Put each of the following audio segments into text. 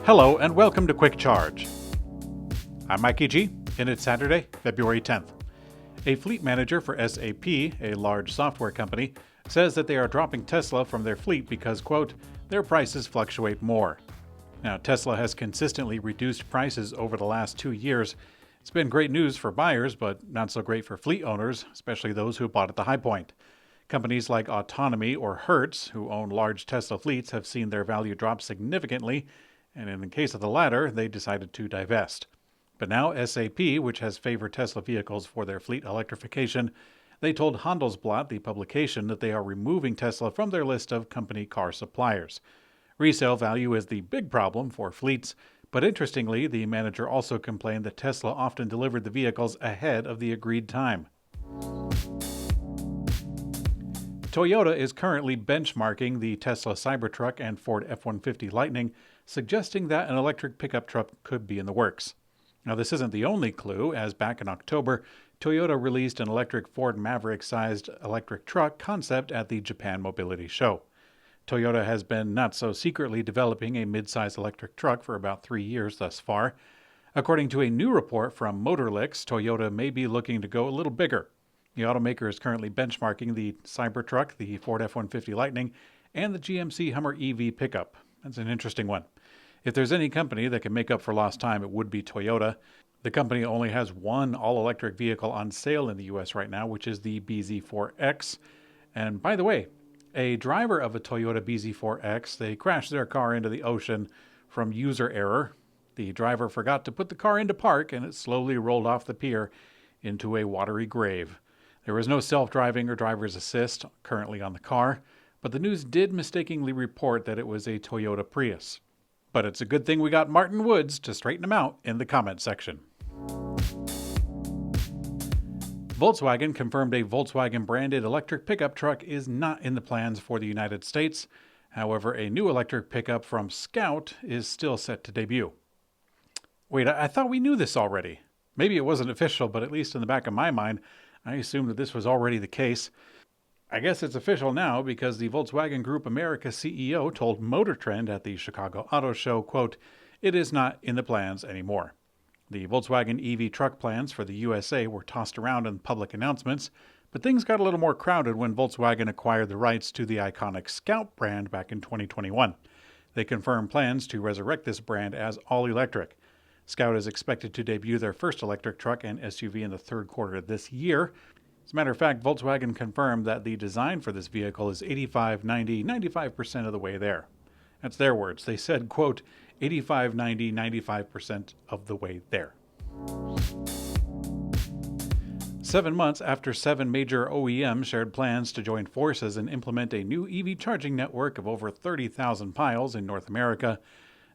Hello and welcome to Quick Charge. I'm Mikey G, and it's Saturday, February 10th. A fleet manager for SAP, a large software company, says that they are dropping Tesla from their fleet because, quote, their prices fluctuate more. Now, Tesla has consistently reduced prices over the last 2 years. It's been great news for buyers, but not so great for fleet owners, especially those who bought at the high point. Companies like Autonomy or Hertz, who own large Tesla fleets, have seen their value drop significantly, and in the case of the latter, they decided to divest. But now SAP, which has favored Tesla vehicles for their fleet electrification, they told Handelsblatt, the publication, that they are removing Tesla from their list of company car suppliers. Resale value is the big problem for fleets, but interestingly, the manager also complained that Tesla often delivered the vehicles ahead of the agreed time. Toyota is currently benchmarking the Tesla Cybertruck and Ford F-150 Lightning, suggesting that an electric pickup truck could be in the works. Now, this isn't the only clue, as back in October, Toyota released an electric Ford Maverick-sized electric truck concept at the Japan Mobility Show. Toyota has been not so secretly developing a mid-size electric truck for about 3 years thus far. According to a new report from Motorlyx, Toyota may be looking to go a little bigger. The automaker is currently benchmarking the Cybertruck, the Ford F-150 Lightning, and the GMC Hummer EV pickup. That's an interesting one. If there's any company that can make up for lost time, it would be Toyota. The company only has one all-electric vehicle on sale in the U.S. right now, which is the BZ4X. And by the way, a driver of a Toyota BZ4X, they crashed their car into the ocean from user error. The driver forgot to put the car into park, and it slowly rolled off the pier into a watery grave. There was no self-driving or driver's assist currently on the car, but the news did mistakenly report that it was a Toyota Prius. But it's a good thing we got Martin Woods to straighten them out in the comment section. Volkswagen confirmed a Volkswagen-branded electric pickup truck is not in the plans for the United States. However, a new electric pickup from Scout is still set to debut. Wait, I thought we knew this already. Maybe it wasn't official, but at least in the back of my mind, I assumed that this was already the case. I guess it's official now because the Volkswagen Group America CEO told Motor Trend at the Chicago Auto Show, quote, it is not in the plans anymore. The Volkswagen EV truck plans for the USA were tossed around in public announcements, but things got a little more crowded when Volkswagen acquired the rights to the iconic Scout brand back in 2021. They confirmed plans to resurrect this brand as all-electric. Scout is expected to debut their first electric truck and SUV in the third quarter of this year. As a matter of fact, Volkswagen confirmed that the design for this vehicle is 85, 90, 95% of the way there. That's their words. They said, quote, 85, 90, 95% of the way there. 7 months after 7 major OEMs shared plans to join forces and implement a new EV charging network of over 30,000 piles in North America,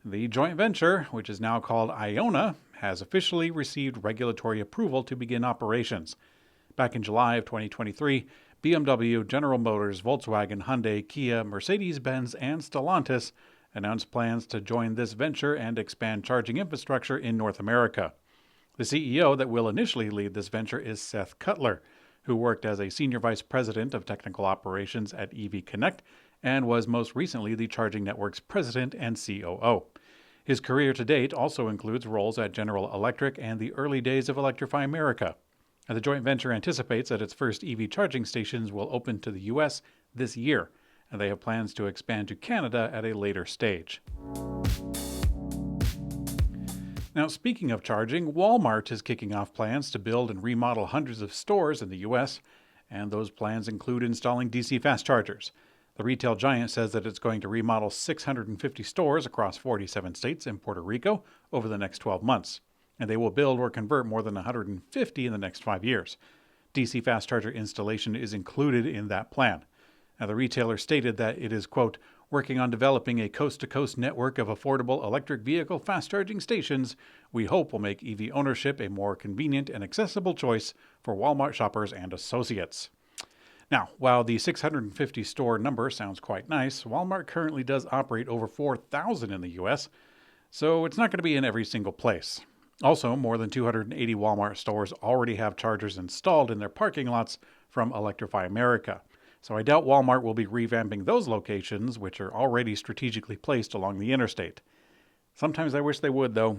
the joint venture, which is now called IONNA, has officially received regulatory approval to begin operations. Back in July of 2023, BMW, General Motors, Volkswagen, Hyundai, Kia, Mercedes-Benz, and Stellantis announced plans to join this venture and expand charging infrastructure in North America. The CEO that will initially lead this venture is Seth Cutler, who worked as a senior vice president of technical operations at EV Connect and was most recently the charging network's president and COO. His career to date also includes roles at General Electric and the early days of Electrify America. The joint venture anticipates that its first EV charging stations will open to the U.S. this year, and they have plans to expand to Canada at a later stage. Now, speaking of charging, Walmart is kicking off plans to build and remodel hundreds of stores in the U.S., and those plans include installing DC fast chargers. The retail giant says that it's going to remodel 650 stores across 47 states and Puerto Rico over the next 12 months. And they will build or convert more than 150 in the next 5 years. DC fast charger installation is included in that plan. Now, the retailer stated that it is, quote, working on developing a coast-to-coast network of affordable electric vehicle fast charging stations we hope will make EV ownership a more convenient and accessible choice for Walmart shoppers and associates. Now, while the 650 store number sounds quite nice, Walmart currently does operate over 4,000 in the U.S., so it's not going to be in every single place. Also, more than 280 Walmart stores already have chargers installed in their parking lots from Electrify America. So I doubt Walmart will be revamping those locations, which are already strategically placed along the interstate. Sometimes I wish they would, though.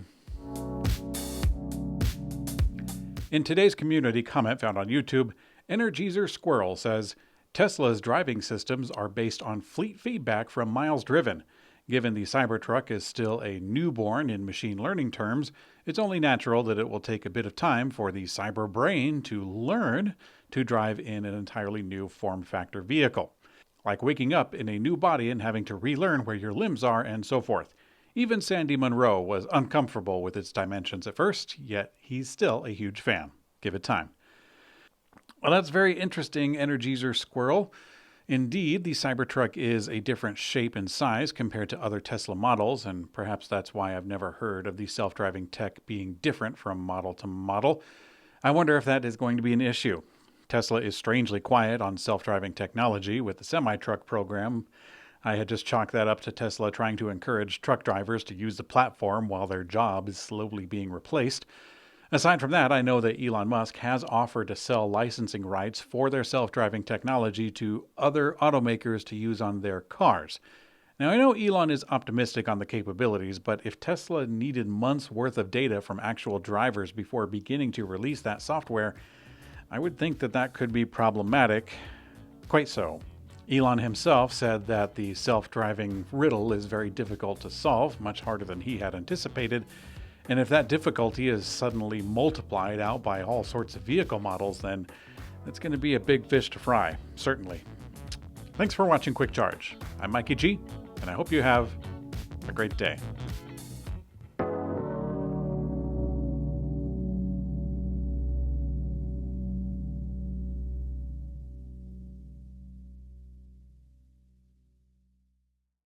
In today's community comment found on YouTube, Energizer Squirrel says, Tesla's driving systems are based on fleet feedback from miles driven. Given the Cybertruck is still a newborn in machine learning terms, it's only natural that it will take a bit of time for the cyber brain to learn to drive in an entirely new form factor vehicle. Like waking up in a new body and having to relearn where your limbs are and so forth. Even Sandy Munro was uncomfortable with its dimensions at first, yet he's still a huge fan. Give it time. Well, that's very interesting, Energizer Squirrel. Indeed, the Cybertruck is a different shape and size compared to other Tesla models, and perhaps that's why I've never heard of the self-driving tech being different from model to model. I wonder if that is going to be an issue. Tesla is strangely quiet on self-driving technology with the semi-truck program. I had just chalked that up to Tesla trying to encourage truck drivers to use the platform while their job is slowly being replaced. Aside from that, I know that Elon Musk has offered to sell licensing rights for their self-driving technology to other automakers to use on their cars. Now, I know Elon is optimistic on the capabilities, but if Tesla needed months' worth of data from actual drivers before beginning to release that software, I would think that that could be problematic. Quite so. Elon himself said that the self-driving riddle is very difficult to solve, much harder than he had anticipated. And if that difficulty is suddenly multiplied out by all sorts of vehicle models, then it's going to be a big fish to fry, certainly. Thanks for watching Quick Charge. I'm Mikey G, and I hope you have a great day.